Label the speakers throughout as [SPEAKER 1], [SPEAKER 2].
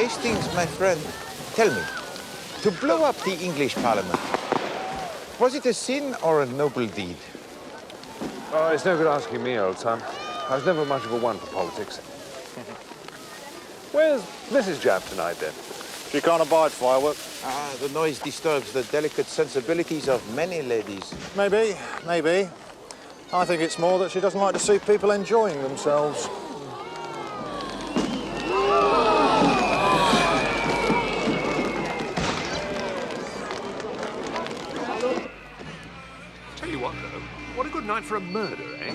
[SPEAKER 1] Hastings, my friend, tell me, to blow up the English Parliament, was it a sin or a noble deed?
[SPEAKER 2] Oh, it's no good asking me, old son. I was never much of a one for politics. Where's Mrs. Japp tonight, then?
[SPEAKER 3] She can't abide fireworks.
[SPEAKER 1] Ah, the noise disturbs the delicate sensibilities of many ladies.
[SPEAKER 3] Maybe, maybe. I think it's more that she doesn't like to see people enjoying themselves.
[SPEAKER 2] Tell you what, though, what a good night for a murder, eh?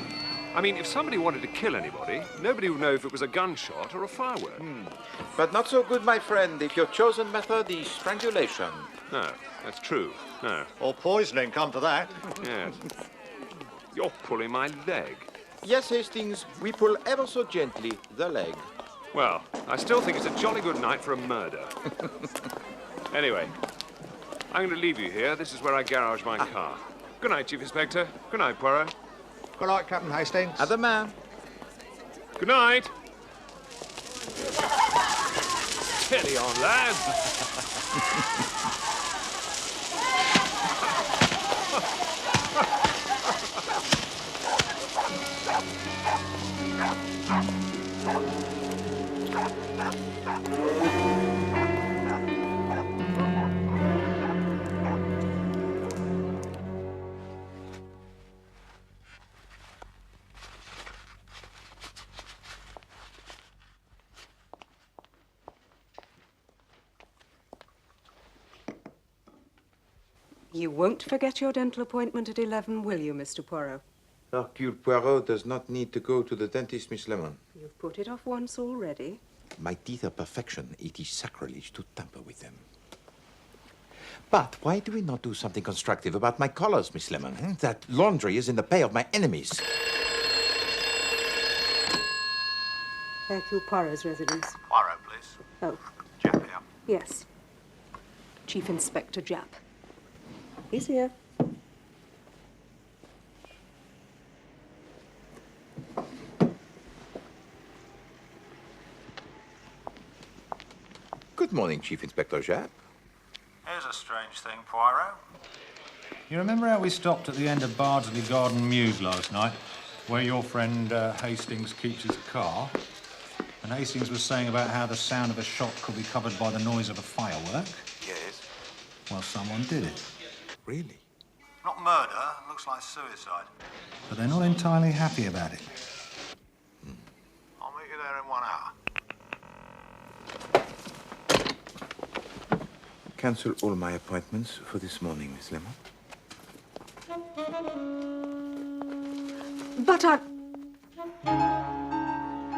[SPEAKER 2] I mean, if somebody wanted to kill anybody, nobody would know if it was a gunshot or a firework.
[SPEAKER 1] But not so good, my friend, if your chosen method is strangulation.
[SPEAKER 2] No, that's true. No.
[SPEAKER 3] Or poisoning, come to that.
[SPEAKER 2] Yes. You're pulling my leg.
[SPEAKER 1] Yes, Hastings, we pull ever so gently the leg.
[SPEAKER 2] Well, I still think it's a jolly good night for a murder. Anyway, I'm going to leave you here. This is where I garage my car. Good night, Chief Inspector. Good night, Poirot.
[SPEAKER 3] Good night, Captain Hastings.
[SPEAKER 1] Other man.
[SPEAKER 2] Good night. Steady on, lads.
[SPEAKER 4] You won't forget your dental appointment at 11, will you, Mr. Poirot?
[SPEAKER 1] Hercule Poirot does not need to go to the dentist, Miss Lemon.
[SPEAKER 4] You've put it off once already.
[SPEAKER 1] My teeth are perfection. It is sacrilege to tamper with them. But why do we not do something constructive about my collars, Miss Lemon? That laundry is in the pay of my enemies.
[SPEAKER 4] Hercule Poirot's residence.
[SPEAKER 3] Poirot, please.
[SPEAKER 4] Oh,
[SPEAKER 3] Japp here.
[SPEAKER 4] yes. Chief Inspector Japp. He's here.
[SPEAKER 1] Good morning, Chief Inspector Japp.
[SPEAKER 3] Here's a strange thing, Poirot. You remember how we stopped at the end of Bardsley Garden Mews last night, where your friend Hastings keeps his car? And Hastings was saying about how the sound of a shot could be covered by the noise of a firework?
[SPEAKER 1] Yes.
[SPEAKER 3] Well, someone did it.
[SPEAKER 1] Really?
[SPEAKER 3] Not murder, looks like suicide. But they're not entirely happy about it. I'll meet you there in 1 hour.
[SPEAKER 1] Cancel all my appointments for this morning, Miss Lemon.
[SPEAKER 4] But I...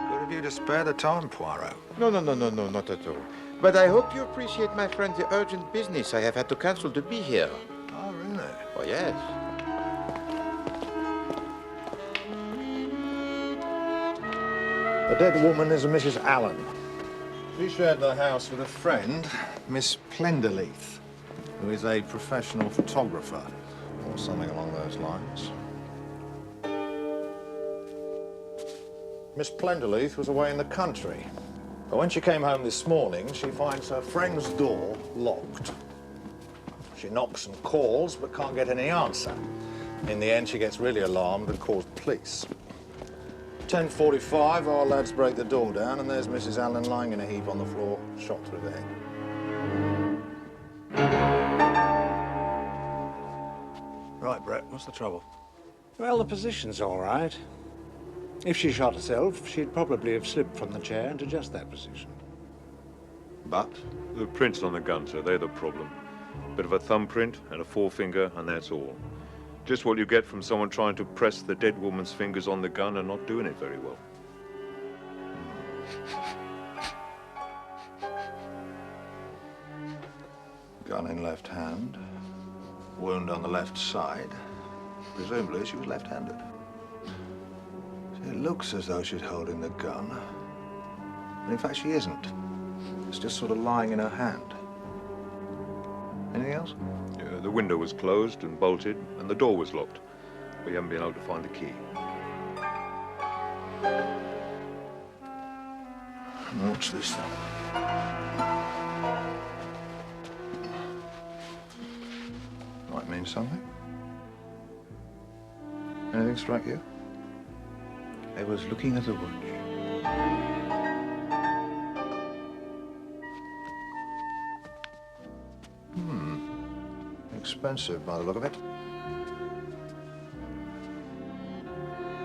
[SPEAKER 3] Good of you to spare the time, Poirot.
[SPEAKER 1] No, not at all. But I hope you appreciate, my friend, the urgent business I have had to cancel to be here.
[SPEAKER 3] Oh, really?
[SPEAKER 1] Oh, yes.
[SPEAKER 3] The dead woman is a Mrs. Allen. She shared the house with a friend, Miss Plenderleith, who is a professional photographer, or something along those lines. Miss Plenderleith was away in the country, but when she came home this morning, she finds her friend's door locked. She knocks and calls, but can't get any answer. In the end, she gets really alarmed and calls the police. 10:45, our lads break the door down, and there's Mrs. Allen lying in a heap on the floor, shot through the head. Right, Brett, what's the trouble?
[SPEAKER 5] Well, the position's all right. If she shot herself, she'd probably have slipped from the chair into just that position.
[SPEAKER 1] But?
[SPEAKER 6] The prints on the gun, sir, they're the problem. Bit of a thumbprint and a forefinger, and that's all. Just what you get from someone trying to press the dead woman's fingers on the gun and not doing it very well.
[SPEAKER 3] Gun in left hand, wound on the left side. Presumably she was left-handed. See, it looks as though she's holding the gun, but in fact she isn't. It's just sort of lying in her hand. Anything else?
[SPEAKER 6] Yeah, the window was closed and bolted, and the door was locked. We haven't been able to find the key.
[SPEAKER 3] What's this then? Might mean something. Anything strike you?
[SPEAKER 1] I was looking at the watch.
[SPEAKER 3] Expensive by the look of it.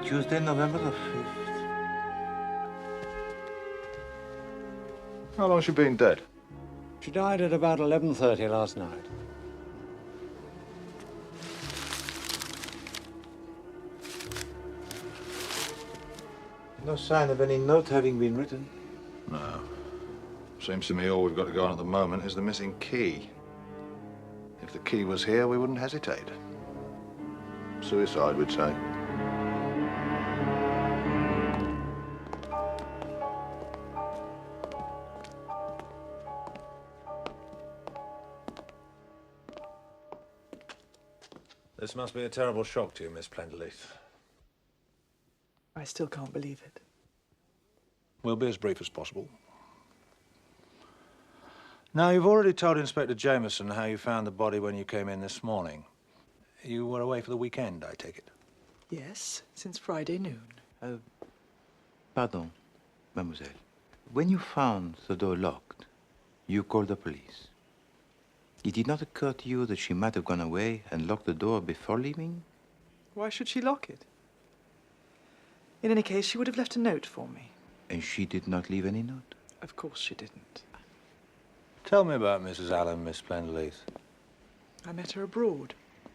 [SPEAKER 1] Tuesday, November the 5th.
[SPEAKER 3] How long has she been dead?
[SPEAKER 5] She died at about 11:30 last night.
[SPEAKER 1] No sign of any note having been written.
[SPEAKER 3] No. Seems to me all we've got to go on at the moment is the missing key. If the key was here, we wouldn't hesitate. Suicide, we'd say.
[SPEAKER 7] This must be a terrible shock to you, Miss Plenderleith.
[SPEAKER 8] I still can't believe it.
[SPEAKER 7] We'll be as brief as possible. Now, you've already told Inspector Jameson how you found the body when you came in this morning. You were away for the weekend, I take it?
[SPEAKER 8] Yes, since Friday noon.
[SPEAKER 1] Pardon, mademoiselle. When you found the door locked, you called the police. It did not occur to you that she might have gone away and locked the door before leaving?
[SPEAKER 8] Why should she lock it? In any case, she would have left a note for me.
[SPEAKER 1] And she did not leave any note?
[SPEAKER 8] Of course she didn't.
[SPEAKER 7] Tell me about Mrs. Allen, Miss Plenderleith.
[SPEAKER 8] I met her abroad.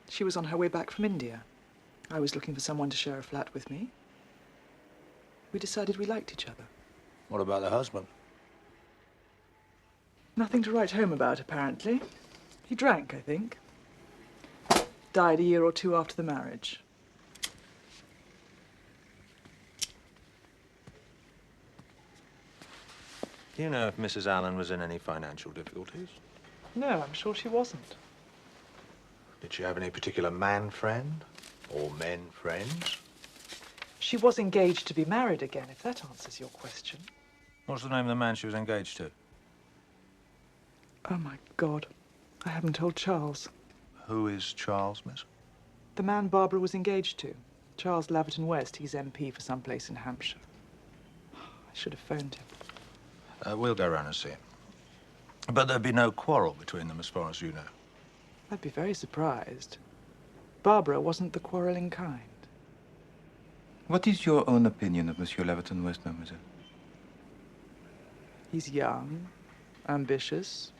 [SPEAKER 8] She was on her way back from India. I was looking for someone to share a flat with me. We decided we liked each other.
[SPEAKER 7] What about the husband?
[SPEAKER 8] Nothing to write home about, apparently. He drank, I think. Died a year or two after the marriage.
[SPEAKER 7] Do you know if Mrs. Allen was in any financial difficulties?
[SPEAKER 8] No, I'm sure she wasn't.
[SPEAKER 7] Did she have any particular man friend? Or men friends?
[SPEAKER 8] She was engaged to be married again, if that answers your question.
[SPEAKER 7] What's the name of the man she was engaged to?
[SPEAKER 8] Oh, my God. I haven't told Charles.
[SPEAKER 7] Who is Charles, miss?
[SPEAKER 8] The man Barbara was engaged to. Charles Laverton West. He's MP for some place in Hampshire. I should have phoned him.
[SPEAKER 7] We'll go round and see him. But there'd be no quarrel between them as far as you know.
[SPEAKER 8] I'd be very surprised. Barbara wasn't the quarrelling kind.
[SPEAKER 1] What is your own opinion of Monsieur Laverton West, mademoiselle?
[SPEAKER 8] He's young, ambitious,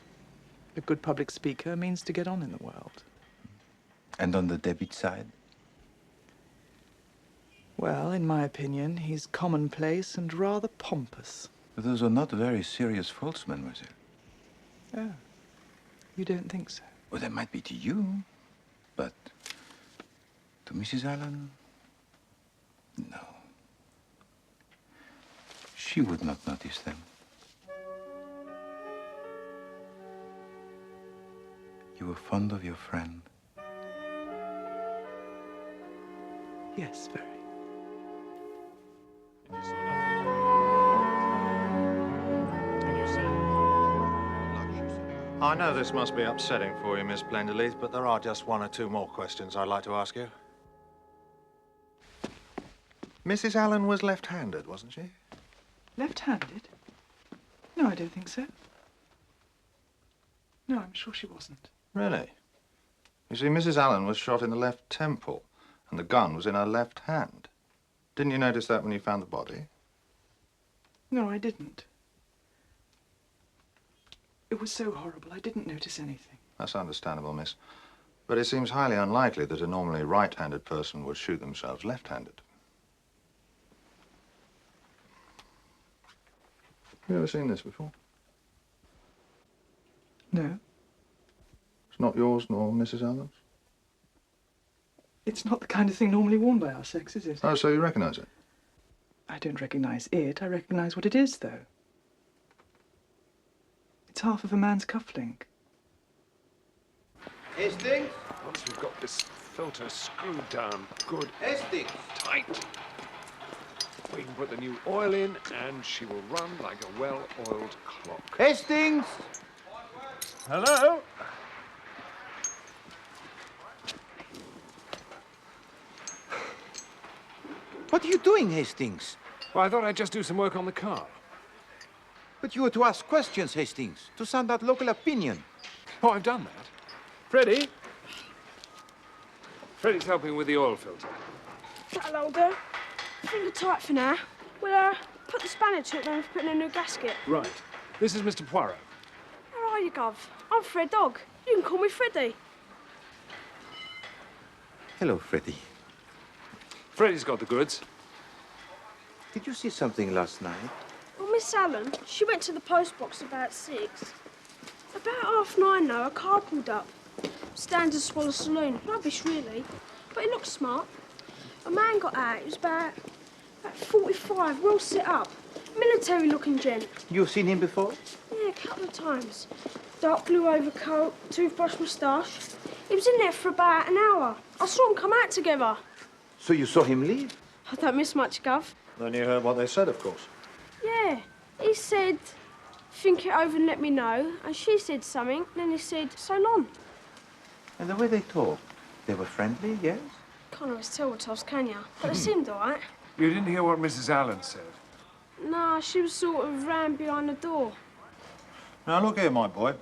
[SPEAKER 8] a good public speaker, means to get on in the world.
[SPEAKER 1] And on the debit side?
[SPEAKER 8] Well, in my opinion, he's commonplace and rather pompous.
[SPEAKER 1] Those are not very serious faults, mademoiselle.
[SPEAKER 8] Oh, you don't think so?
[SPEAKER 1] Well, they might be to you, but to Mrs. Allen, no. She would not notice them. You were fond of your friend.
[SPEAKER 8] Yes, very.
[SPEAKER 7] I know this must be upsetting for you, Miss Plenderleith, but there are just one or two more questions I'd like to ask you.
[SPEAKER 3] Mrs. Allen was left-handed, wasn't she?
[SPEAKER 8] Left-handed? No, I don't think so. No, I'm sure she wasn't.
[SPEAKER 3] Really? You see, Mrs. Allen was shot in the left temple, and the gun was in her left hand. Didn't you notice that when you found the body?
[SPEAKER 8] No, I didn't. It was so horrible, I didn't notice anything.
[SPEAKER 3] That's understandable, miss. But it seems highly unlikely that a normally right-handed person would shoot themselves left-handed. Have you ever seen this before?
[SPEAKER 8] No,
[SPEAKER 3] It's not yours nor Mrs. Allen's?
[SPEAKER 8] it's not the kind of thing normally worn by our sex, is it?
[SPEAKER 3] Oh, so you recognize it?
[SPEAKER 8] I don't recognize it. I recognize what it is, though. It's half of a man's cufflink.
[SPEAKER 1] Hastings?
[SPEAKER 2] Once we've got this filter screwed down good
[SPEAKER 1] Hastings!
[SPEAKER 2] tight. We can put the new oil in, and she will run like a well-oiled clock.
[SPEAKER 1] Hastings!
[SPEAKER 2] Hello?
[SPEAKER 1] What are you doing, Hastings?
[SPEAKER 2] Well, I thought I'd just do some work on the car.
[SPEAKER 1] But you were to ask questions, Hastings, to sound out local opinion.
[SPEAKER 2] Oh, I've done that. Freddie? Freddie's helping with the oil filter.
[SPEAKER 9] That'll do. Finger tight for now. We'll put the spanner to it when we've put in a new gasket.
[SPEAKER 2] Right. This is Mr. Poirot.
[SPEAKER 9] How are you, Gov? I'm Fred Dog. You can call me Freddie.
[SPEAKER 1] Hello, Freddie.
[SPEAKER 2] Freddie's got the goods.
[SPEAKER 1] Did you see something last night?
[SPEAKER 9] Well, Miss Allen, she went to the post box about 6. About 9:30, though, a car pulled up. Standard Swallow Saloon. Rubbish, really. But it looked smart. A man got out. He was about 45, well set up. Military-looking gent.
[SPEAKER 1] You've seen him before?
[SPEAKER 9] Yeah, a couple of times. Dark blue overcoat, toothbrush moustache. He was in there for about an hour. I saw them come out together.
[SPEAKER 1] So you saw him leave?
[SPEAKER 9] I don't miss much, Gov.
[SPEAKER 5] Then you heard what they said, of course.
[SPEAKER 9] Yeah. He said, think it over and let me know. And she said something, and then he said, so long.
[SPEAKER 1] And the way they talked, they were friendly, yes?
[SPEAKER 9] Can't always tell what else, can ya? But they seemed all right.
[SPEAKER 2] You didn't hear what Mrs. Allen said?
[SPEAKER 9] Nah, she was sort of round behind the door.
[SPEAKER 5] Now, look here, my boy.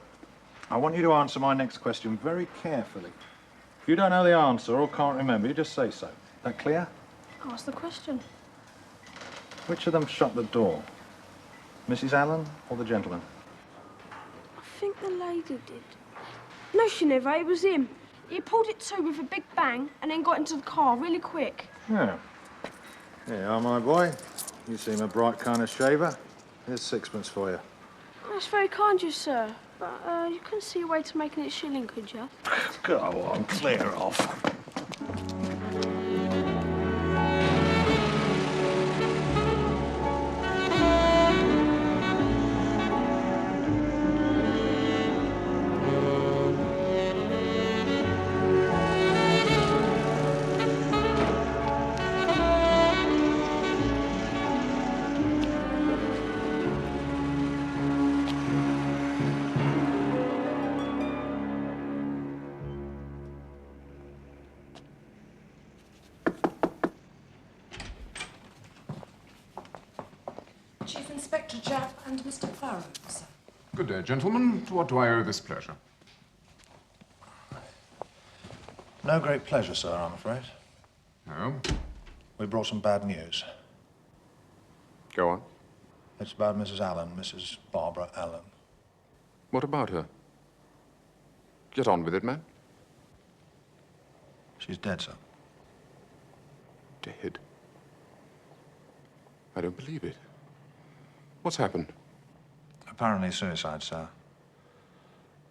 [SPEAKER 5] I want you to answer my next question very carefully. If you don't know the answer or can't remember, you just say so. That clear?
[SPEAKER 9] Ask the question.
[SPEAKER 5] Which of them shut the door? Mrs. Allen or the gentleman?
[SPEAKER 9] I think the lady did. No, she never. It was him. He pulled it to with a big bang and then got into the car really quick.
[SPEAKER 5] Yeah. Here you are, my boy. You seem a bright kind of shaver. Here's 6pence for you.
[SPEAKER 9] That's very kind of you, sir. But you couldn't see a way to making it shilling, could you?
[SPEAKER 5] Go on, clear off.
[SPEAKER 4] Chief Inspector Japp and Mr. Poirot, sir.
[SPEAKER 10] Good day, gentlemen. To what do I owe this pleasure?
[SPEAKER 7] No great pleasure, sir, I'm afraid.
[SPEAKER 10] No?
[SPEAKER 7] We brought some bad news.
[SPEAKER 10] Go on.
[SPEAKER 7] It's about Mrs. Allen, Mrs. Barbara Allen.
[SPEAKER 10] What about her? Get on with it, man.
[SPEAKER 7] She's dead, sir.
[SPEAKER 10] Dead? I don't believe it. What's happened?
[SPEAKER 7] Apparently suicide, sir.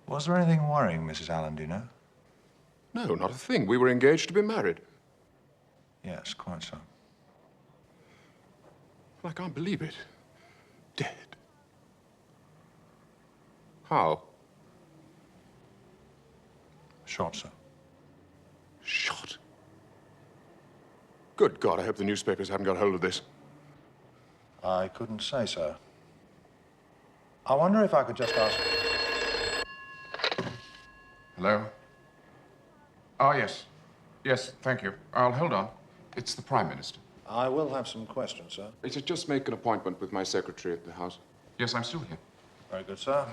[SPEAKER 7] Was there anything worrying Mrs. Allen, do you know?
[SPEAKER 10] No, not a thing. We were engaged to be married.
[SPEAKER 7] Yes, quite so.
[SPEAKER 10] I can't believe it. Dead. How?
[SPEAKER 7] Shot, sir.
[SPEAKER 10] Shot? Good God, I hope the newspapers haven't got hold of this.
[SPEAKER 7] I couldn't say, sir. I wonder if I could just ask...
[SPEAKER 10] Hello? Oh, yes. Yes, thank you. I'll hold on. It's the Prime Minister.
[SPEAKER 7] I will have some questions, sir.
[SPEAKER 10] It's just make an appointment with my secretary at the House. Yes, I'm still here.
[SPEAKER 7] Very good, sir.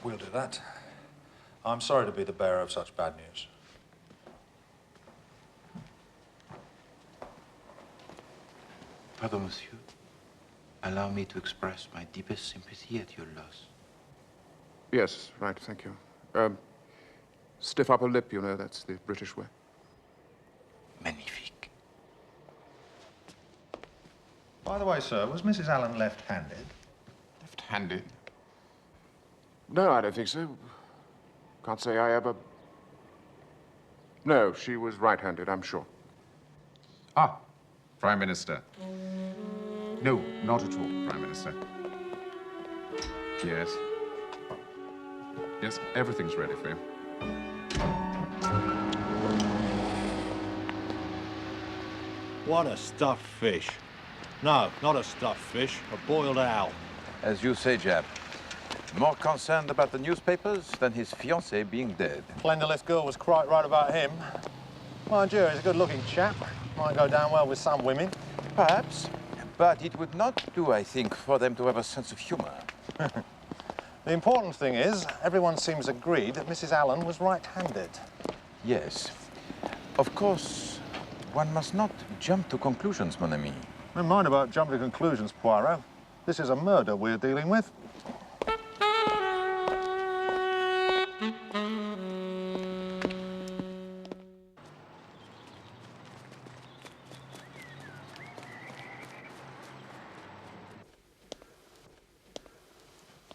[SPEAKER 7] We'll do that. I'm sorry to be the bearer of such bad news.
[SPEAKER 1] Pardon, monsieur. Allow me to express my deepest sympathy at your loss.
[SPEAKER 10] Yes, right, thank you. Stiff upper lip, you know, that's the British way.
[SPEAKER 1] Magnifique.
[SPEAKER 5] By the way, sir, was Mrs. Allen left-handed?
[SPEAKER 10] Left-handed? No, I don't think so. Can't say I ever... No, she was right-handed, I'm sure. Ah, Prime Minister. No, not at all, Prime Minister. Yes. Yes, everything's ready for him.
[SPEAKER 3] What a stuffed fish.
[SPEAKER 5] No, not a stuffed fish, a boiled owl.
[SPEAKER 1] As you say, Jap. More concerned about the newspapers than his fiancée being dead.
[SPEAKER 5] Plenderless girl was quite right about him. Mind you, he's a good-looking chap. Might go down well with some women.
[SPEAKER 1] Perhaps. But it would not do, I think, for them to have a sense of humor.
[SPEAKER 5] The important thing is, everyone seems agreed that Mrs. Allen was right-handed.
[SPEAKER 1] Yes. Of course, one must not jump to conclusions, mon ami.
[SPEAKER 5] Never mind about jumping to conclusions, Poirot. This is a murder we're dealing with.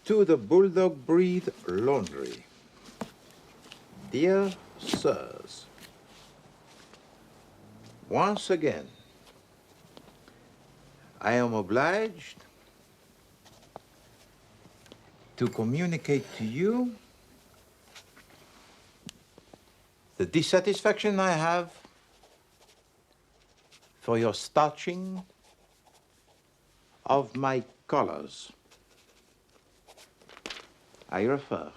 [SPEAKER 1] To the Bulldog Breed Laundry. Dear Sirs, once again, I am obliged to communicate to you the dissatisfaction I have for your starching of my collars. I refer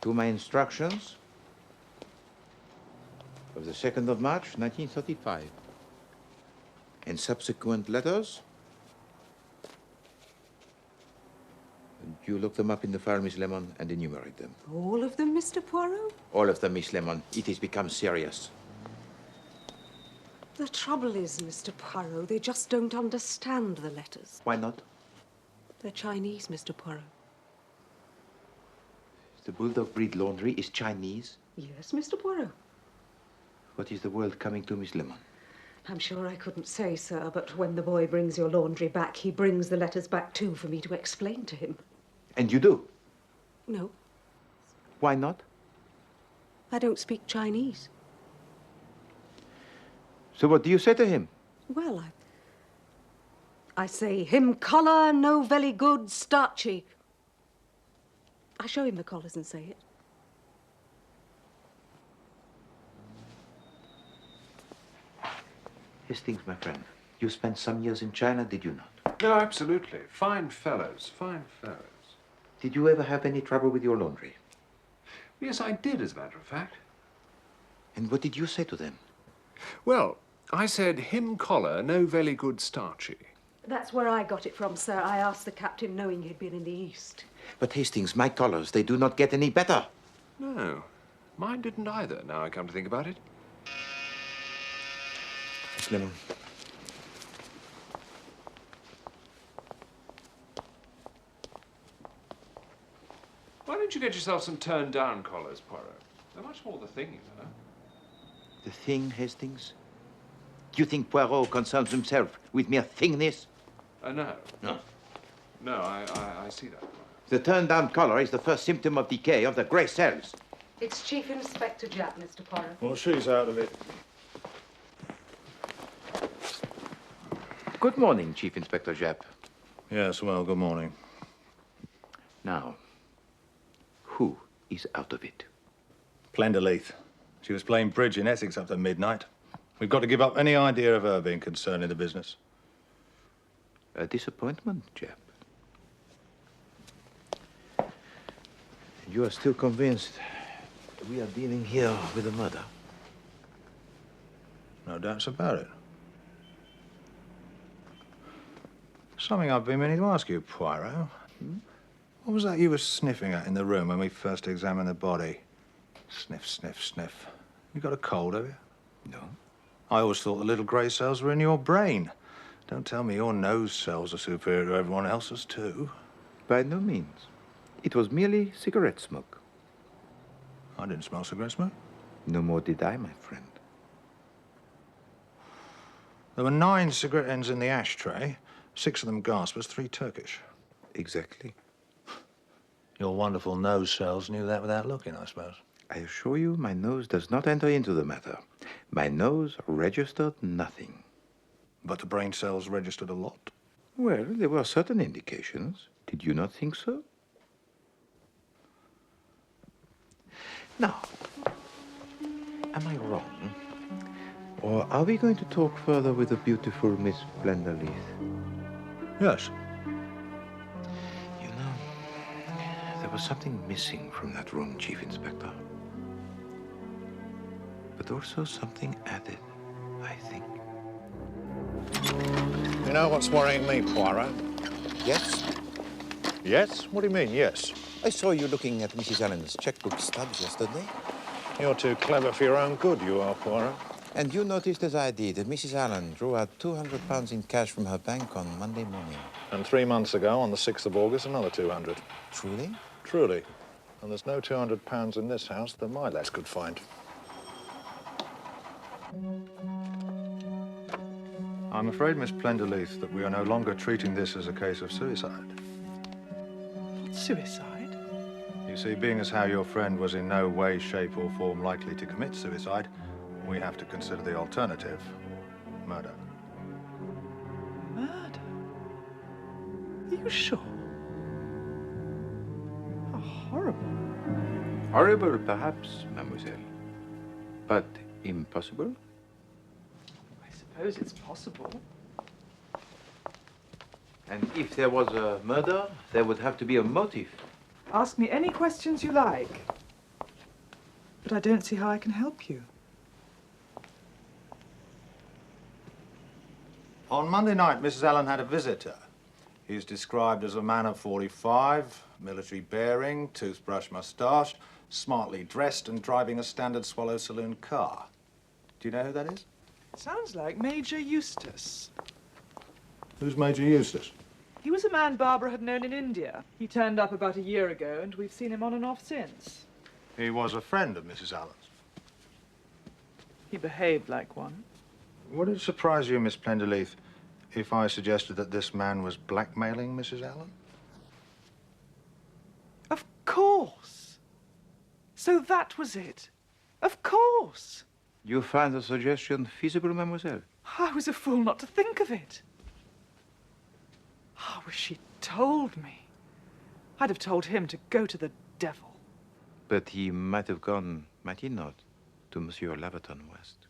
[SPEAKER 1] to my instructions of the 2nd of March, 1935, and subsequent letters. You look them up in the file, Miss Lemon, and enumerate them.
[SPEAKER 4] All of them, Mr. Poirot?
[SPEAKER 1] All of them, Miss Lemon. It has become serious.
[SPEAKER 4] The trouble is, Mr. Poirot, they just don't understand the letters.
[SPEAKER 1] Why not?
[SPEAKER 4] They're Chinese, Mr. Poirot.
[SPEAKER 1] The Bulldog Breed Laundry is Chinese.
[SPEAKER 4] Yes, Mr. Poirot.
[SPEAKER 1] What is the world coming to, Miss Lemon?
[SPEAKER 4] I'm sure I couldn't say, sir, but when the boy brings your laundry back, he brings the letters back too for me to explain to him.
[SPEAKER 1] And you do?
[SPEAKER 4] No,
[SPEAKER 1] Why not?
[SPEAKER 4] I don't speak Chinese.
[SPEAKER 1] So what do you say to him?
[SPEAKER 4] Well, I say, him collar no very good, starchy. I show him the collars and say it.
[SPEAKER 1] Hastings, my friend, you spent some years in China, did you not?
[SPEAKER 2] No, absolutely. Fine fellows, fine fellows.
[SPEAKER 1] Did you ever have any trouble with your laundry?
[SPEAKER 2] Yes, I did, as a matter of fact.
[SPEAKER 1] And what did you say to them?
[SPEAKER 2] Well, I said, him collar no very good starchy.
[SPEAKER 4] That's where I got it from, sir. I asked the captain knowing he'd been in the East.
[SPEAKER 1] But Hastings, my collars, they do not get any better.
[SPEAKER 2] No, mine didn't either, now I come to think about it.
[SPEAKER 1] Miss Lemon.
[SPEAKER 2] Why don't you get yourself some turned-down collars, Poirot? They're much more the thing, you know.
[SPEAKER 1] The thing, Hastings? Do you think Poirot concerns himself with mere thingness?
[SPEAKER 2] No.
[SPEAKER 1] No.
[SPEAKER 2] No, I see that.
[SPEAKER 1] The turned-down collar is the first symptom of decay of the grey cells.
[SPEAKER 4] It's Chief Inspector Japp, Mr. Poirot.
[SPEAKER 5] Well, she's out of it.
[SPEAKER 1] Good morning, Chief Inspector Japp.
[SPEAKER 5] Yes, well, good morning.
[SPEAKER 1] Now, who is out of it?
[SPEAKER 5] Plenderleith. She was playing bridge in Essex up to midnight. We've got to give up any idea of her being concerned in the business.
[SPEAKER 1] A disappointment, Japp. You are still convinced we are dealing here with a murder?
[SPEAKER 5] No doubts about it. Something I've been meaning to ask you, Poirot. What was that you were sniffing at in the room when we first examined the body? Sniff, sniff, sniff. You got a cold, have you?
[SPEAKER 1] No.
[SPEAKER 5] I always thought the little grey cells were in your brain. Don't tell me your nose cells are superior to everyone else's, too.
[SPEAKER 1] By no means. It was merely cigarette smoke.
[SPEAKER 5] I didn't smell cigarette smoke.
[SPEAKER 1] No more did I, my friend.
[SPEAKER 5] There were 9 cigarette ends in the ashtray, 6 of them gaspers, 3 Turkish.
[SPEAKER 1] Exactly.
[SPEAKER 7] Your wonderful nose cells knew that without looking, I suppose.
[SPEAKER 1] I assure you, my nose does not enter into the matter. My nose registered nothing.
[SPEAKER 5] But the brain cells registered a lot.
[SPEAKER 1] Well, there were certain indications. Did you not think so? Now, am I wrong Or are we going to talk further with the beautiful Miss Blenderleith?
[SPEAKER 5] Yes.
[SPEAKER 1] You know, there was something missing from that room, Chief Inspector. But also something added, I think.
[SPEAKER 5] You know what's worrying me, Poirot?
[SPEAKER 1] Yes?
[SPEAKER 5] Yes? What do you mean, yes?
[SPEAKER 1] I saw you looking at Mrs. Allen's checkbook stubs yesterday.
[SPEAKER 5] You're too clever for your own good, you are, Poirot.
[SPEAKER 1] And you noticed, as I did, that Mrs. Allen drew out £200 in cash from her bank on Monday morning.
[SPEAKER 5] And 3 months ago, on the 6th of August, another 200.
[SPEAKER 1] Truly?
[SPEAKER 5] Truly. And there's no £200 in this house that my lads could find. I'm afraid, Miss Blenderleith, that we are no longer treating this as a case of suicide.
[SPEAKER 8] Suicide?
[SPEAKER 5] You see, being as how your friend was in no way, shape or form likely to commit suicide, we have to consider the alternative, murder.
[SPEAKER 8] Murder? Are you sure? How horrible.
[SPEAKER 1] Horrible, perhaps, mademoiselle. But impossible?
[SPEAKER 8] I suppose it's possible.
[SPEAKER 1] And if there was a murder, there would have to be a motive.
[SPEAKER 8] Ask me any questions you like. But I don't see how I can help you.
[SPEAKER 5] On Monday night, Mrs. Allen had a visitor. He's described as a man of 45, military bearing, toothbrush moustache, smartly dressed and driving a standard Swallow Saloon car. Do you know who that is?
[SPEAKER 8] Sounds like Major Eustace.
[SPEAKER 5] Who's Major Eustace?
[SPEAKER 8] He was a man Barbara had known in India. He turned up about a year ago, and we've seen him on and off since.
[SPEAKER 5] He was a friend of Mrs. Allen's.
[SPEAKER 8] He behaved like one.
[SPEAKER 5] Would it surprise you, Miss Blenderleith, if I suggested that this man was blackmailing Mrs. Allen?
[SPEAKER 8] Of course. So that was it. Of course.
[SPEAKER 1] You find the suggestion feasible, mademoiselle?
[SPEAKER 8] I was a fool not to think of it. I wish she'd told me. I'd have told him to go to the devil.
[SPEAKER 1] But he might have gone, might he not, to Monsieur Laverton West.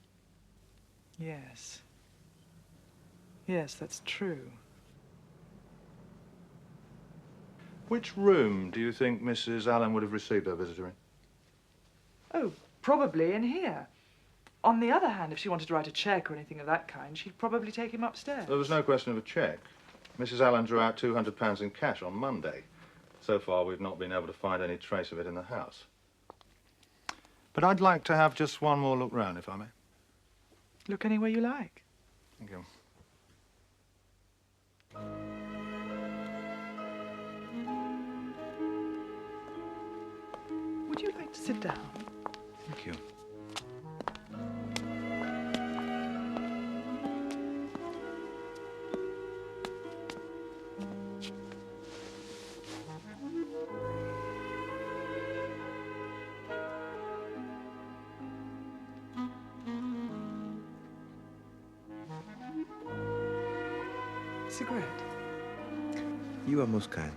[SPEAKER 8] Yes. Yes, that's true.
[SPEAKER 5] Which room do you think Mrs. Allen would have received her visitor in?
[SPEAKER 8] Oh, probably in here. On the other hand, if she wanted to write a cheque or anything of that kind, she'd probably take him upstairs.
[SPEAKER 5] There was no question of a cheque. Mrs. Allen drew out £200 in cash on Monday. So far, we've not been able to find any trace of it in the house. But I'd like to have just one more look round, if I may.
[SPEAKER 8] Look anywhere you like.
[SPEAKER 5] Thank you.
[SPEAKER 8] Would you like to sit down?
[SPEAKER 1] Thank you.
[SPEAKER 8] Cigarette?
[SPEAKER 1] You are most kind.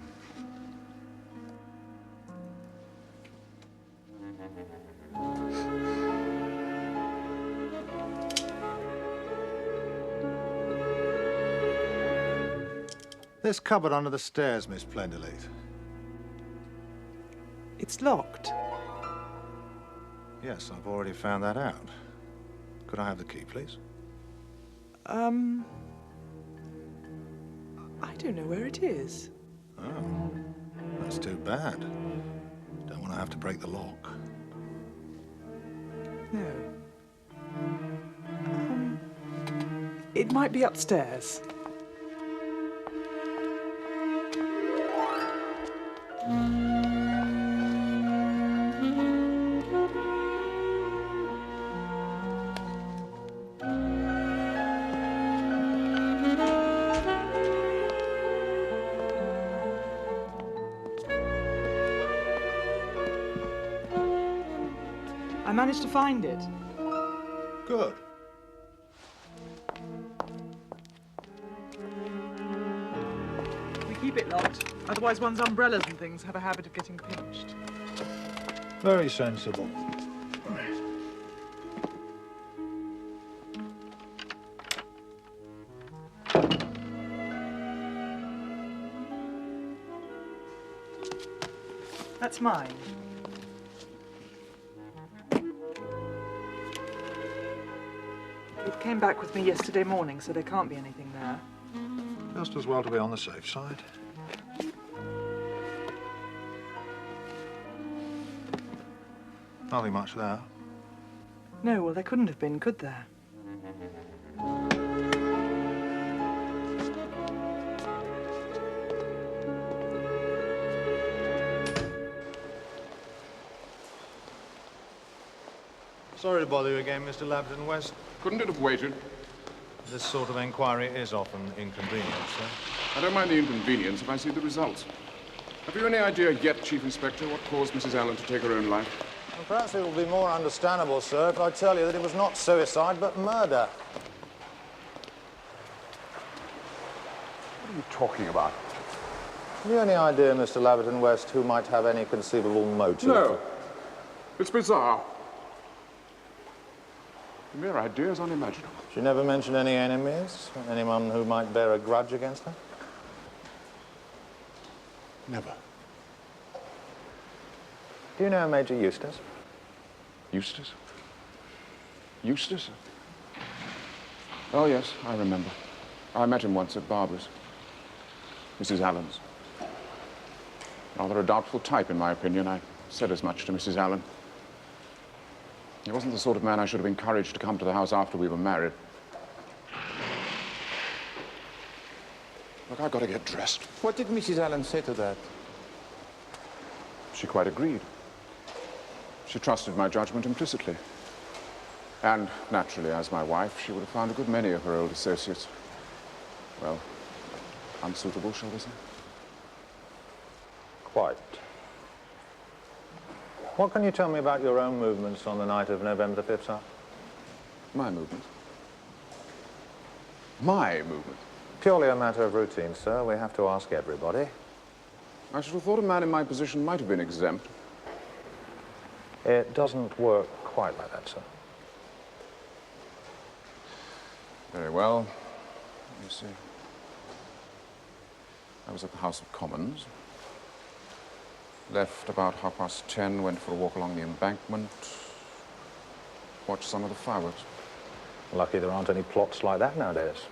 [SPEAKER 5] This cupboard under the stairs, Miss Blenderleith.
[SPEAKER 8] It's locked.
[SPEAKER 5] Yes, I've already found that out. Could I have the key, please?
[SPEAKER 8] I don't know where it is.
[SPEAKER 5] Oh, that's too bad. Don't want to have to break the lock.
[SPEAKER 8] No. It might be upstairs. I managed to find it.
[SPEAKER 5] Good.
[SPEAKER 8] We keep it locked. Otherwise, one's umbrellas and things have a habit of getting pinched.
[SPEAKER 5] Very sensible.
[SPEAKER 8] That's mine. It came back with me yesterday morning, so there can't be anything there.
[SPEAKER 3] Just as well to be on the safe side. Nothing much there.
[SPEAKER 8] No, well, there couldn't have been, could there?
[SPEAKER 3] Sorry to bother you again, Mr. Labden West.
[SPEAKER 10] Couldn't it have waited?
[SPEAKER 3] This sort of inquiry is often inconvenient, sir.
[SPEAKER 10] I don't mind the inconvenience if I see the results. Have you any idea yet, Chief Inspector, what caused Mrs. Allen to take her own life?
[SPEAKER 5] Well, perhaps it will be more understandable, sir, if I tell you that it was not suicide, but murder.
[SPEAKER 10] What are you talking about?
[SPEAKER 5] Have you any idea, Mr. Laverton West, who might have any conceivable motive?
[SPEAKER 10] No. It's bizarre. The mere idea is unimaginable.
[SPEAKER 5] She never mentioned any enemies? Anyone who might bear a grudge against her?
[SPEAKER 10] Never.
[SPEAKER 5] Do you know Major Eustace?
[SPEAKER 10] Eustace? Eustace? Oh, yes, I remember. I met him once at Barbara's. Mrs. Allen's. Rather a doubtful type, in my opinion. I said as much to Mrs. Allen. He wasn't the sort of man I should have encouraged to come to the house after we were married. Look, I've got to get dressed.
[SPEAKER 1] What did Mrs. Allen say to that?
[SPEAKER 10] She quite agreed. She trusted my judgment implicitly. And, naturally, as my wife, she would have found a good many of her old associates, well, unsuitable, shall we say?
[SPEAKER 5] Quite. What can you tell me about your own movements on the night of November the 5th, sir?
[SPEAKER 10] My movement? My movement?
[SPEAKER 5] Purely a matter of routine, sir. We have to ask everybody.
[SPEAKER 10] I should have thought a man in my position might have been exempt.
[SPEAKER 5] It doesn't work quite like that, sir.
[SPEAKER 10] Very well. Let me see. I was at the House of Commons. Left about 10:30, went for a walk along the embankment. Watched some of the fireworks.
[SPEAKER 5] Lucky there aren't any plots like that nowadays.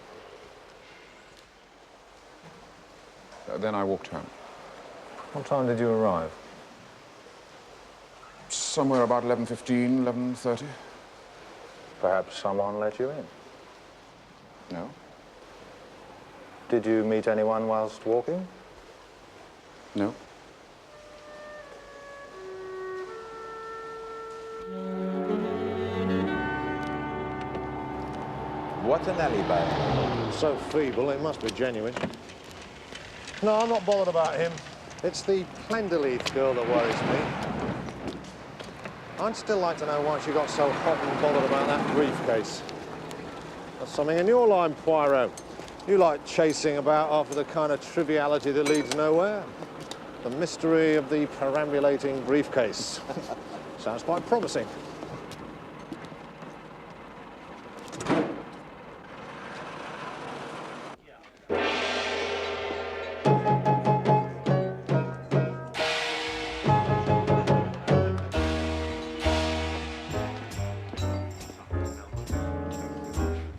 [SPEAKER 10] Then I walked home.
[SPEAKER 5] What time did you arrive?
[SPEAKER 10] Somewhere about 11:15, 11:30.
[SPEAKER 5] Perhaps someone let you in.
[SPEAKER 10] No?
[SPEAKER 5] Did you meet anyone whilst walking?
[SPEAKER 10] No.
[SPEAKER 1] What an alibi.
[SPEAKER 5] So feeble, it must be genuine. No, I'm not bothered about him. It's the Plenderleith girl that worries me. I'd still like to know why she got so hot and bothered about that briefcase. That's something in your line, Poirot. You like chasing about after the kind of triviality that leads nowhere. The mystery of the perambulating briefcase. Sounds quite promising.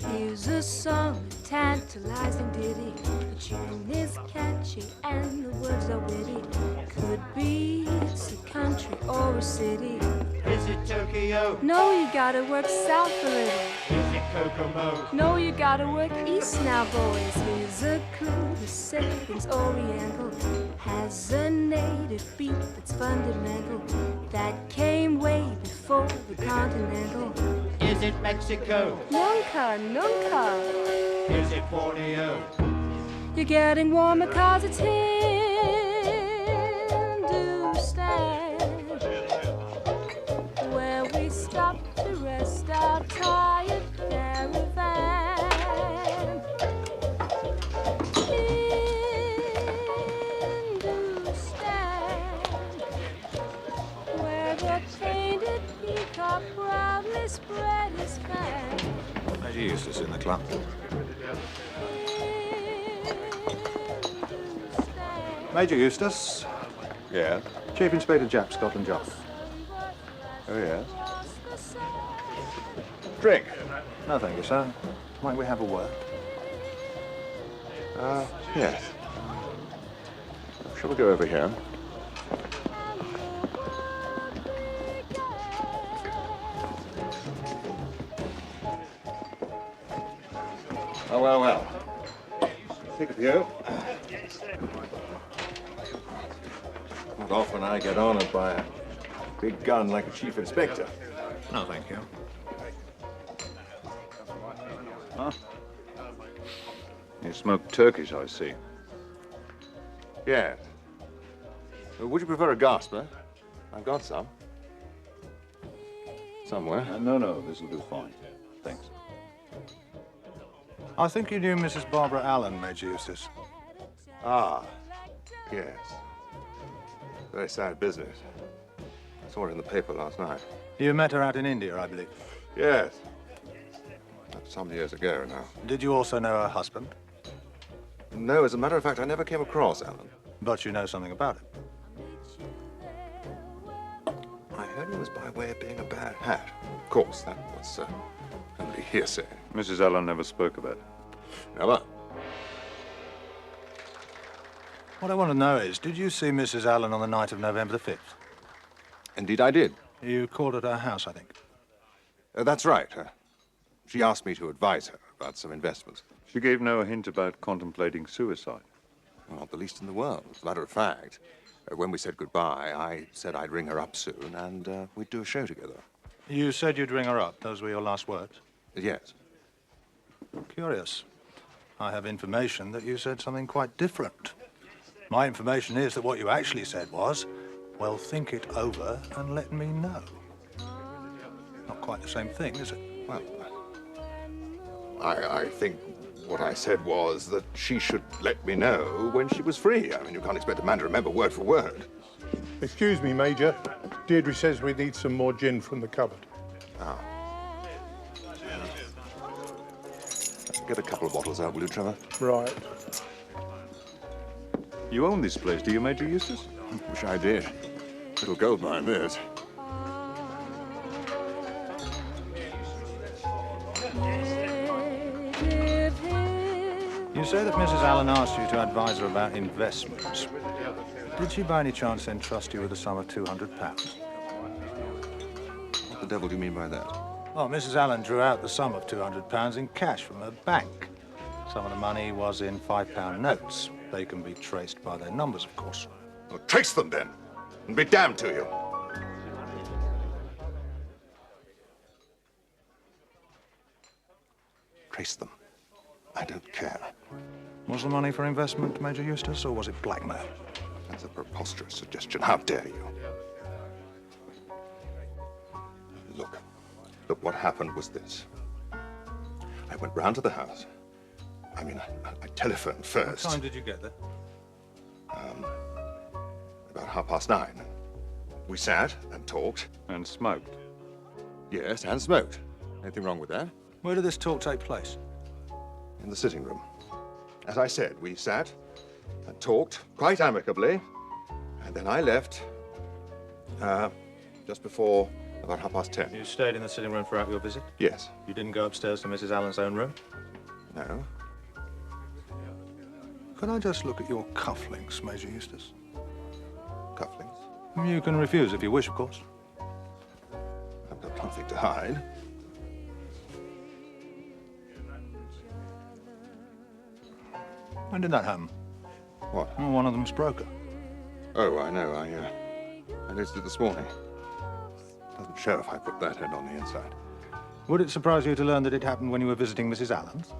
[SPEAKER 11] Here's a song, a tantalizing ditty. The tune is catchy and the words are witty. Could be it's a country or a city.
[SPEAKER 12] Is it Tokyo?
[SPEAKER 11] No, you gotta work south a little.
[SPEAKER 12] Is it Kokomo?
[SPEAKER 11] No, you gotta work east now, boys. Here's a clue, the setting's oriental. Has a native beat that's fundamental. That came way before the continental.
[SPEAKER 12] Is it Mexico?
[SPEAKER 11] Nunca, nunca.
[SPEAKER 12] Is it Borneo?
[SPEAKER 11] You're getting warmer 'cause it's Hindustan, where we stop to rest our tired caravan. Hindustan, where the painted peacock proudly spread his fan.
[SPEAKER 5] Major Eustace in the club. Major Eustace.
[SPEAKER 6] Yeah?
[SPEAKER 5] Do Chief Inspector Japp, Scotland Yard.
[SPEAKER 3] Oh, yes. Drink.
[SPEAKER 5] No, thank you, sir. Might we have a word?
[SPEAKER 3] Yes. Shall we go over here? Oh, well, well. Think of you. Not often I get honored by a big gun like a chief inspector.
[SPEAKER 5] No, thank you.
[SPEAKER 6] Huh? You smoke Turkish, I see.
[SPEAKER 3] Yes. Would you prefer a gasper? I've got some. Somewhere.
[SPEAKER 6] No, this'll do fine. Thanks.
[SPEAKER 5] I think you knew Mrs. Barbara Allen, Major Eustace.
[SPEAKER 3] Ah, yes. Very sad business. I saw it in the paper last night.
[SPEAKER 5] You met her out in India, I believe.
[SPEAKER 3] Yes. That's some years ago now.
[SPEAKER 5] Did you also know her husband?
[SPEAKER 3] No, as a matter of fact, I never came across Alan.
[SPEAKER 5] But you know something about it.
[SPEAKER 3] I heard he was by way of being a bad hat. Of course, that was only hearsay.
[SPEAKER 6] Mrs. Allen never spoke about it.
[SPEAKER 3] Never.
[SPEAKER 5] What I want to know is, did you see Mrs. Allen on the night of November the 5th?
[SPEAKER 3] Indeed, I did.
[SPEAKER 5] You called at her house, I think.
[SPEAKER 3] That's right. She asked me to advise her about some investments.
[SPEAKER 6] She gave no hint about contemplating suicide.
[SPEAKER 3] Not the least in the world. As a matter of fact, when we said goodbye, I said I'd ring her up soon and we'd do a show together.
[SPEAKER 5] You said you'd ring her up. Those were your last words?
[SPEAKER 3] Yes.
[SPEAKER 5] Curious. I have information that you said something quite different. My information is that what you actually said was, well, think it over and let me know. Not quite the same thing, is it?
[SPEAKER 3] Well, I think what I said was that she should let me know when she was free. I mean, you can't expect a man to remember word for word.
[SPEAKER 13] Excuse me, Major. Deirdre says we need some more gin from the cupboard.
[SPEAKER 3] Ah. Get a couple of bottles out, will you, Trevor?
[SPEAKER 13] Right.
[SPEAKER 6] You own this place, do you, Major Eustace?
[SPEAKER 3] Wish I did. Little gold mine, this.
[SPEAKER 5] You say that Mrs. Allen asked you to advise her about investments. Did she by any chance entrust you with a sum of £200?
[SPEAKER 3] What the devil do you mean by that?
[SPEAKER 5] Well, Mrs. Allen drew out the sum of £200 in cash from her bank. Some of the money was in £5 notes. They can be traced by their numbers, of course.
[SPEAKER 3] Well, trace them, then, and be damned to you. Trace them. I don't care.
[SPEAKER 5] Was the money for investment, Major Eustace, or was it blackmail?
[SPEAKER 3] That's a preposterous suggestion. How dare you? Look, what happened was this. I went round to the house. I mean, I telephoned first.
[SPEAKER 5] What time did you get there?
[SPEAKER 3] About 9:30. We sat and talked.
[SPEAKER 6] And smoked.
[SPEAKER 3] Yes, and smoked. Anything wrong with that?
[SPEAKER 5] Where did this talk take place?
[SPEAKER 3] In the sitting room. As I said, we sat and talked quite amicably, and then I left just before about 10:30.
[SPEAKER 5] You stayed in the sitting room throughout your visit?
[SPEAKER 3] Yes.
[SPEAKER 5] You didn't go upstairs to Mrs. Allen's own room?
[SPEAKER 3] No.
[SPEAKER 5] Could I just look at your cufflinks, Major Eustace?
[SPEAKER 3] Cufflinks?
[SPEAKER 5] You can refuse if you wish, of course.
[SPEAKER 3] I've got nothing to hide.
[SPEAKER 5] When did that happen?
[SPEAKER 3] What?
[SPEAKER 5] Well, one of them's broken.
[SPEAKER 3] Oh, I know. I noticed it this morning. Doesn't show if I put that head on the inside.
[SPEAKER 5] Would it surprise you to learn that it happened when you were visiting Mrs. Allen's?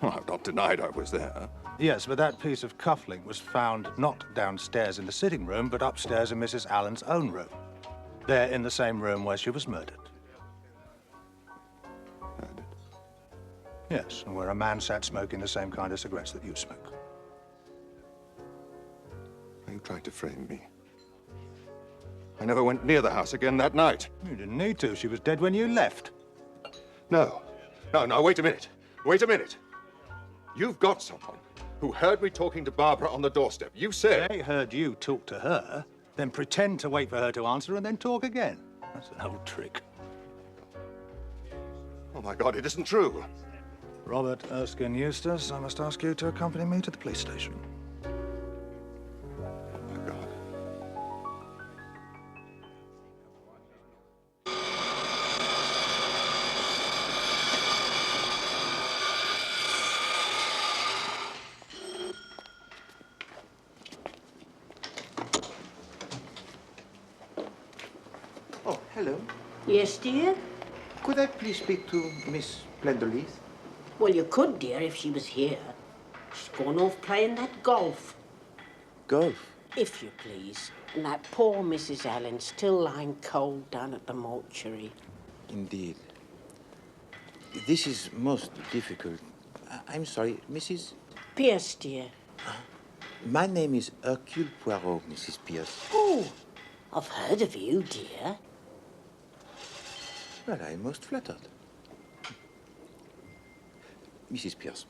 [SPEAKER 3] Well, I've not denied I was there.
[SPEAKER 5] Yes, but that piece of cufflink was found not downstairs in the sitting room, but upstairs in Mrs. Allen's own room. There, in the same room where she was murdered.
[SPEAKER 3] Murdered?
[SPEAKER 5] Yes, and where a man sat smoking the same kind of cigarettes that you smoke.
[SPEAKER 3] Are you trying to frame me? I never went near the house again that night.
[SPEAKER 5] You didn't need to. She was dead when you left.
[SPEAKER 3] No, wait a minute. Wait a minute. You've got someone who heard me talking to Barbara on the doorstep. You said...
[SPEAKER 5] They heard you talk to her.
[SPEAKER 7] then pretend to wait for her to answer and then talk again. That's an old trick.
[SPEAKER 3] Oh, my God, it isn't true.
[SPEAKER 7] Robert Erskine Eustace, I must ask you to accompany me to the police station.
[SPEAKER 3] Oh, my God.
[SPEAKER 1] Oh, hello.
[SPEAKER 14] Yes, dear?
[SPEAKER 1] Could I please speak to Miss Plenderleith?
[SPEAKER 14] Well, you could, dear, if she was here. She's gone off playing that golf.
[SPEAKER 1] Golf?
[SPEAKER 14] If you please. And that poor Mrs. Allen still lying cold down at the mortuary.
[SPEAKER 1] Indeed. This is most difficult. I'm sorry, Mrs.
[SPEAKER 14] Pierce, dear.
[SPEAKER 1] My name is Hercule Poirot, Mrs. Pierce.
[SPEAKER 14] Oh, I've heard of you, dear.
[SPEAKER 1] Well, I'm most flattered. Mrs. Pierce,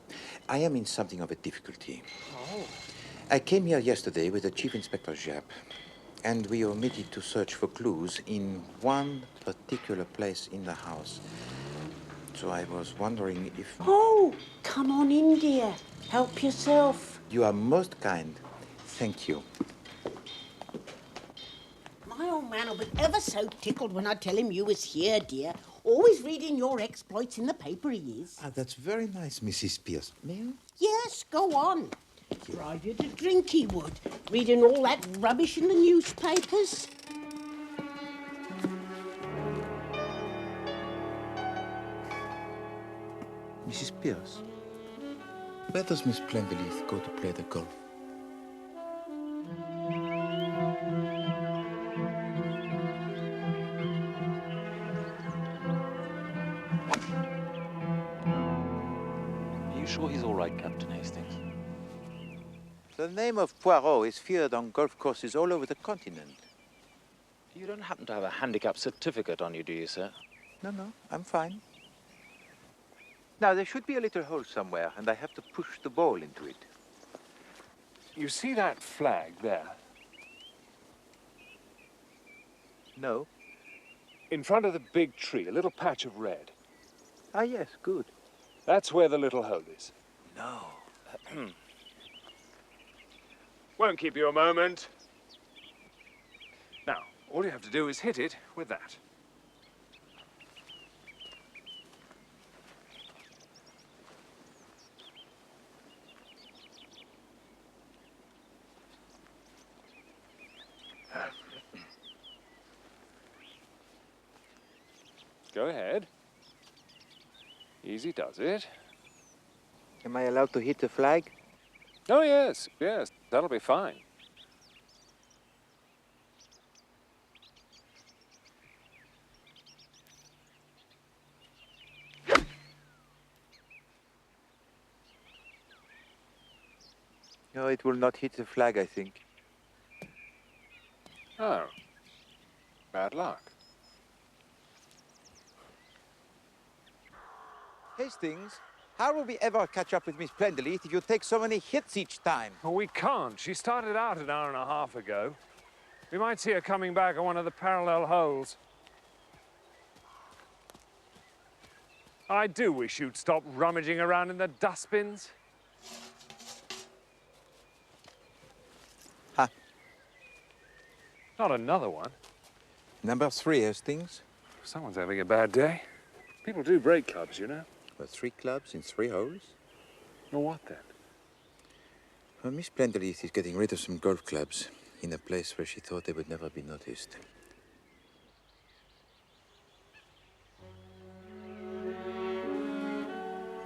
[SPEAKER 1] I am in something of a difficulty.
[SPEAKER 14] Oh.
[SPEAKER 1] I came here yesterday with the Chief Inspector Japp, and we omitted to search for clues in one particular place in the house. So I was wondering if...
[SPEAKER 14] Oh, come on in, dear. Help yourself.
[SPEAKER 1] You are most kind. Thank you.
[SPEAKER 14] My old man will be ever so tickled when I tell him you was here, dear. Always reading your exploits in the paper, he is.
[SPEAKER 1] Ah, that's very nice, Mrs. Pierce. May I?
[SPEAKER 14] Yes, go on. Drive you to drink, he would. Reading all that rubbish in the newspapers.
[SPEAKER 1] Mrs. Pierce, where does Miss Plenderleith go to play the golf?
[SPEAKER 15] Are you sure he's all right, Captain Hastings?
[SPEAKER 1] The name of Poirot is feared on golf courses all over the continent.
[SPEAKER 15] You don't happen to have a handicap certificate on you, do you, sir?
[SPEAKER 1] No, I'm fine. Now, there should be a little hole somewhere, and I have to push the ball into it.
[SPEAKER 2] You see that flag there?
[SPEAKER 1] No.
[SPEAKER 2] In front of the big tree, a little patch of red.
[SPEAKER 1] Ah, yes, good.
[SPEAKER 2] That's where the little hole is.
[SPEAKER 1] No.
[SPEAKER 2] Won't keep you a moment. Now, all you have to do is hit it with that. Go ahead. Easy does it.
[SPEAKER 1] Am I allowed to hit the flag?
[SPEAKER 2] Oh, yes, that'll be fine.
[SPEAKER 1] No, it will not hit the flag, I think.
[SPEAKER 2] Oh. Bad luck.
[SPEAKER 1] Hastings, how will we ever catch up with Miss Plenderleith if you take so many hits each time?
[SPEAKER 2] Well, we can't. She started out an hour and a half ago. We might see her coming back on one of the parallel holes. I do wish you'd stop rummaging around in the dustbins.
[SPEAKER 1] Ha.
[SPEAKER 2] Not another one.
[SPEAKER 1] Number 3, Hastings.
[SPEAKER 2] Someone's having a bad day. People do break clubs, you know.
[SPEAKER 1] Well, 3 clubs in 3 holes?
[SPEAKER 2] Well, what then?
[SPEAKER 1] Well, Miss Plenderleith is getting rid of some golf clubs in a place where she thought they would never be noticed.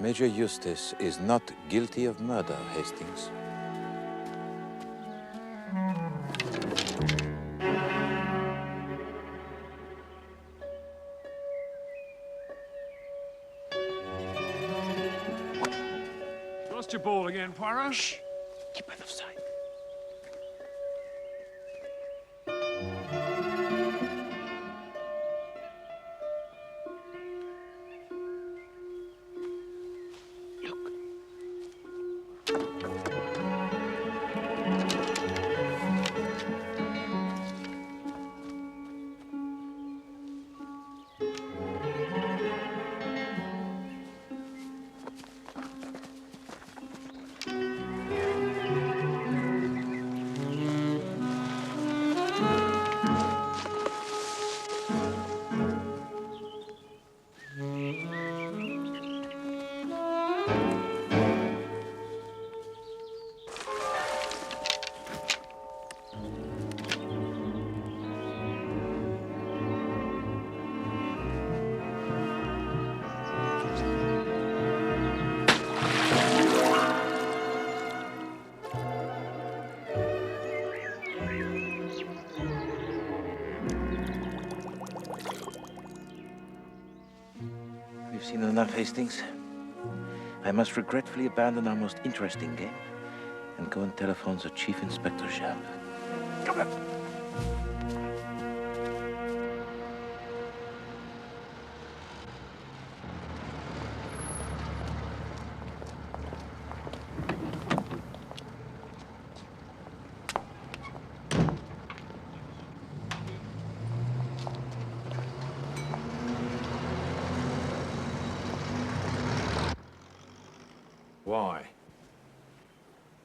[SPEAKER 1] Major Eustace is not guilty of murder, Hastings.
[SPEAKER 2] Lost your ball again, Poirot?
[SPEAKER 1] Shh! Keep out of sight. enough, Hastings. I must regretfully abandon our most interesting game and go and telephone the Chief Inspector Japp. Come on.
[SPEAKER 5] Why?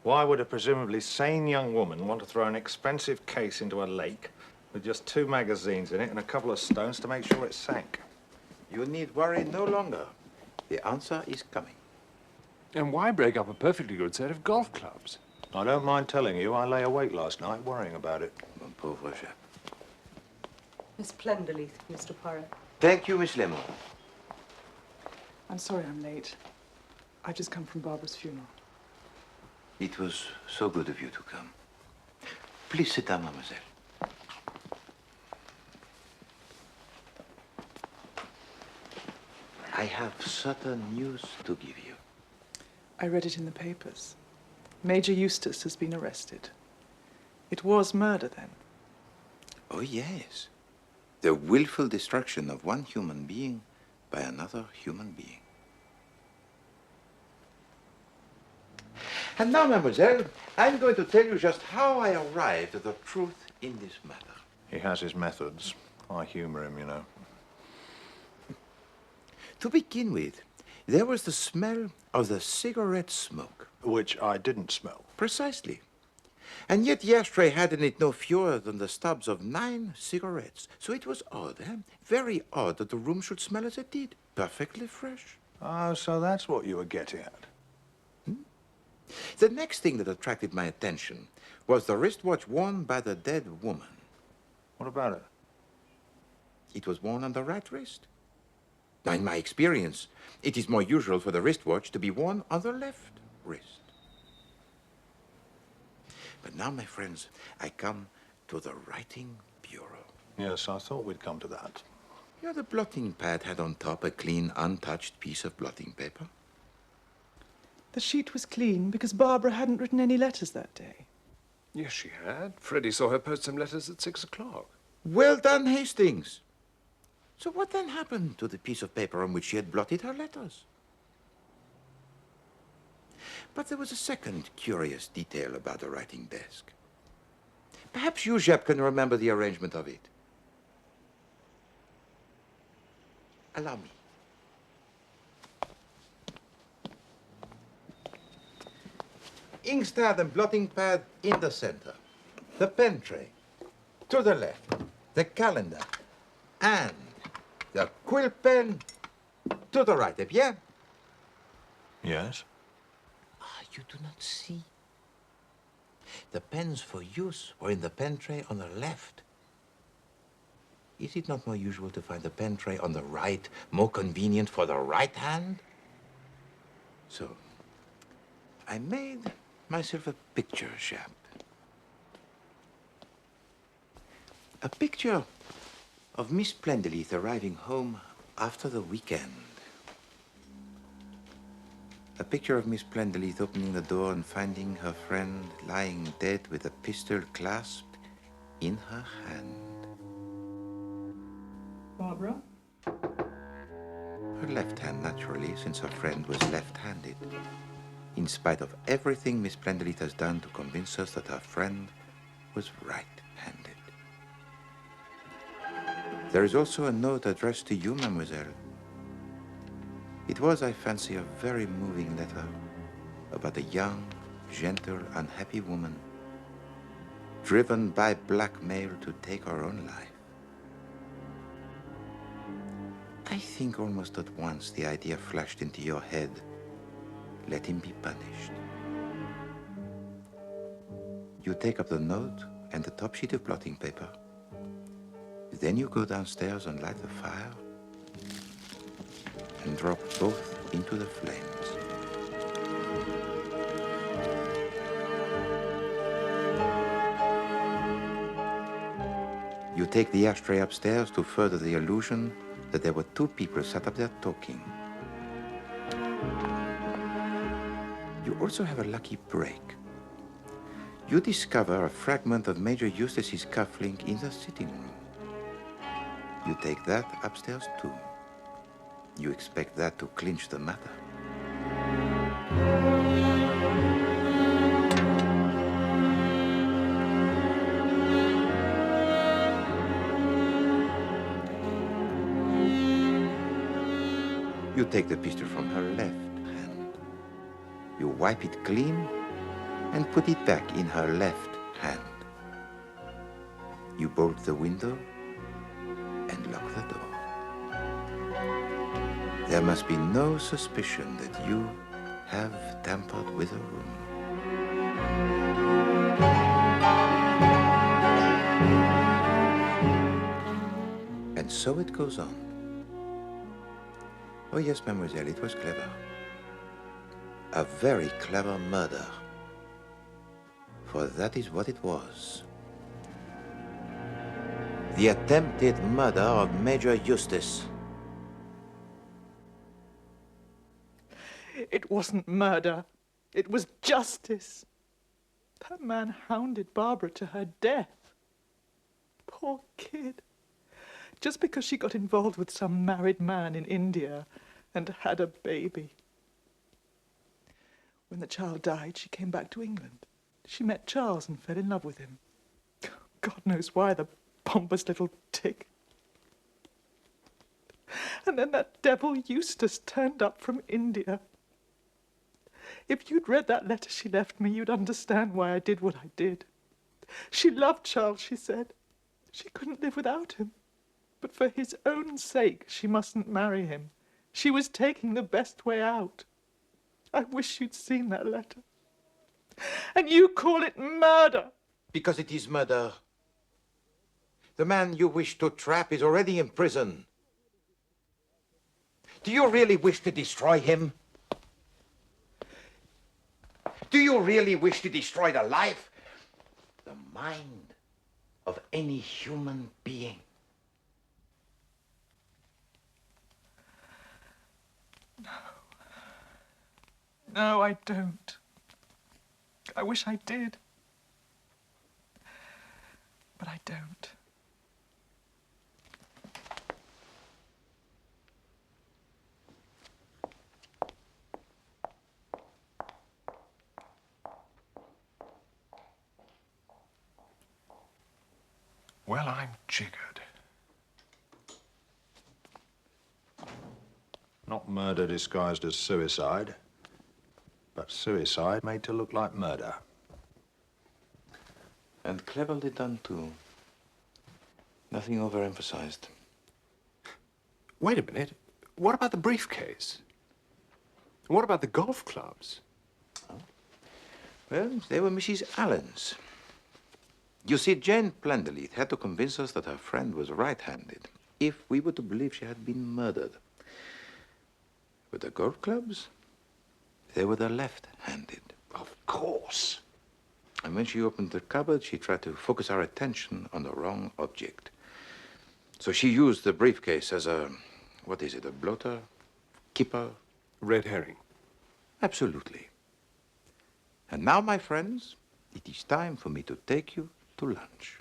[SPEAKER 5] Why would a presumably sane young woman want to throw an expensive case into a lake with just 2 magazines in it and a couple of stones to make sure it sank?
[SPEAKER 1] You need worry no longer. The answer is coming.
[SPEAKER 2] And why break up a perfectly good set of golf clubs?
[SPEAKER 5] I don't mind telling you, I lay awake last night worrying about it.
[SPEAKER 1] Mon pauvre Japp.
[SPEAKER 4] Miss Plenderleith, Mr. Poirot.
[SPEAKER 1] Thank you, Miss Lemon.
[SPEAKER 8] I'm sorry I'm late. I've just come from Barbara's funeral.
[SPEAKER 1] It was so good of you to come. Please sit down, mademoiselle. I have certain news to give you.
[SPEAKER 8] I read it in the papers. Major Eustace has been arrested. It was murder, then?
[SPEAKER 1] Oh, yes. The willful destruction of one human being by another human being. And now, mademoiselle, I'm going to tell you just how I arrived at the truth in this matter.
[SPEAKER 5] He has his methods. I humor him, you know.
[SPEAKER 1] To begin with, there was the smell of the cigarette smoke.
[SPEAKER 5] Which I didn't smell.
[SPEAKER 1] Precisely. And yet the ashtray had in it no fewer than the stubs of 9 cigarettes. So it was odd, eh? Very odd that the room should smell as it did. Perfectly fresh.
[SPEAKER 5] Oh, so that's what you were getting at.
[SPEAKER 1] The next thing that attracted my attention was the wristwatch worn by the dead woman.
[SPEAKER 5] What about it?
[SPEAKER 1] It was worn on the right wrist. Now, in my experience, it is more usual for the wristwatch to be worn on the left wrist. But now, my friends, I come to the writing bureau.
[SPEAKER 5] Yes, I thought we'd come to that.
[SPEAKER 1] Yeah, the blotting pad had on top a clean, untouched piece of blotting paper.
[SPEAKER 8] The sheet was clean because Barbara hadn't written any letters that day.
[SPEAKER 2] Yes, she had. Freddie saw her post some letters at 6 o'clock.
[SPEAKER 1] Well done, Hastings. So what then happened to the piece of paper on which she had blotted her letters? But there was a second curious detail about the writing desk. Perhaps you, Japp, can remember the arrangement of it. Allow me. Inkstand and blotting pad in the center. The pen tray to the left. The calendar and the quill pen to the right. Eh bien?
[SPEAKER 5] Yes?
[SPEAKER 1] Ah, you do not see. The pens for use were in the pen tray on the left. Is it not more usual to find the pen tray on the right, more convenient for the right hand? So, I made myself a picture, Japp. A picture of Miss Plenderleith arriving home after the weekend. A picture of Miss Plenderleith opening the door and finding her friend lying dead with a pistol clasped in her hand.
[SPEAKER 8] Barbara?
[SPEAKER 1] Her left hand, naturally, since her friend was left-handed. In spite of everything Miss Plenderleith has done to convince us that her friend was right-handed. There is also a note addressed to you, mademoiselle. It was, I fancy, a very moving letter about a young, gentle, unhappy woman driven by blackmail to take her own life. I think almost at once the idea flashed into your head. Let him be punished. You take up the note and the top sheet of blotting paper. Then you go downstairs and light the fire and drop both into the flames. You take the ashtray upstairs to further the illusion that there were 2 people sat up there talking. you also have a lucky break. You discover a fragment of Major Eustace's cufflink in the sitting room. You take that upstairs too. You expect that to clinch the matter. You take the pistol from her left hand. You wipe it clean and put it back in her left hand. You bolt the window and lock the door. There must be no suspicion that you have tampered with a room. And so it goes on. Oh yes, mademoiselle, it was clever. A very clever murder. For that is what it was. The attempted murder of Major Eustace.
[SPEAKER 8] It wasn't murder. It was justice. That man hounded Barbara to her death. Poor kid. Just because she got involved with some married man in India and had a baby. When the child died, she came back to England. She met Charles and fell in love with him. God knows why, the pompous little tick. And then that devil Eustace turned up from India. If you'd read that letter she left me, you'd understand why I did what I did. She loved Charles, she said. She couldn't live without him. But for his own sake, she mustn't marry him. She was taking the best way out. I wish you'd seen that letter. And you call it murder.
[SPEAKER 1] Because it is murder. The man you wish to trap is already in prison. Do you really wish to destroy him? Do you really wish to destroy the life, the mind of any human being?
[SPEAKER 8] No, I don't. I wish I did. But I don't.
[SPEAKER 5] Well, I'm jiggered. Not murder disguised as suicide, but suicide made to look like murder.
[SPEAKER 1] And cleverly done, too. Nothing overemphasized.
[SPEAKER 2] Wait a minute. What about the briefcase? What about the golf clubs?
[SPEAKER 1] Oh. Well, they were Mrs. Allen's. You see, Jane Plenderleith had to convince us that her friend was right-handed if we were to believe she had been murdered. With the golf clubs, they were the left-handed.
[SPEAKER 2] Of course.
[SPEAKER 1] And when she opened the cupboard, she tried to focus our attention on the wrong object. So she used the briefcase as a, what is it, a bloater? Kipper?
[SPEAKER 2] Red herring.
[SPEAKER 1] Absolutely. And now, my friends, it is time for me to take you to lunch.